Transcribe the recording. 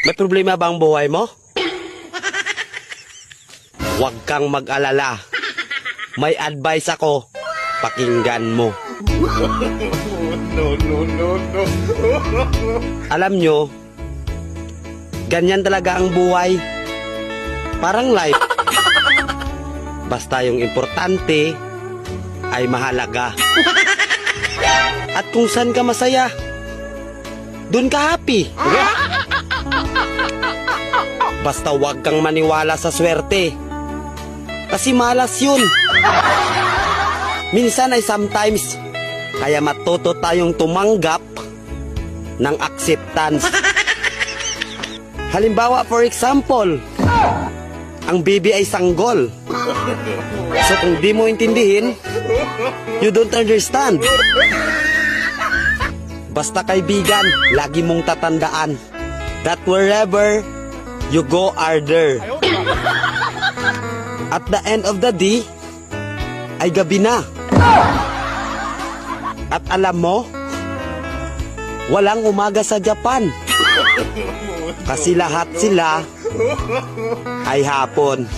May problema ba ang buhay mo? Huwag kang mag-alala. May advice ako. Pakinggan mo. No. Alam nyo, ganyan talaga ang buhay. Parang life. Basta yung importante ay mahalaga. At kung saan ka masaya, dun ka happy. Basta wag kang maniwala sa swerte. Kasi malas yun. Minsan ay sometimes. Kaya matuto tayong tumanggap ng acceptance. Halimbawa, for example, ang baby ay sanggol. So kung di mo intindihin, you don't understand. Basta kaibigan, lagi mong tatandaan that wherever you go are there. At the end of the day, ay gabi na. At alam mo, walang umaga sa Japan. Kasi lahat sila ay hapon.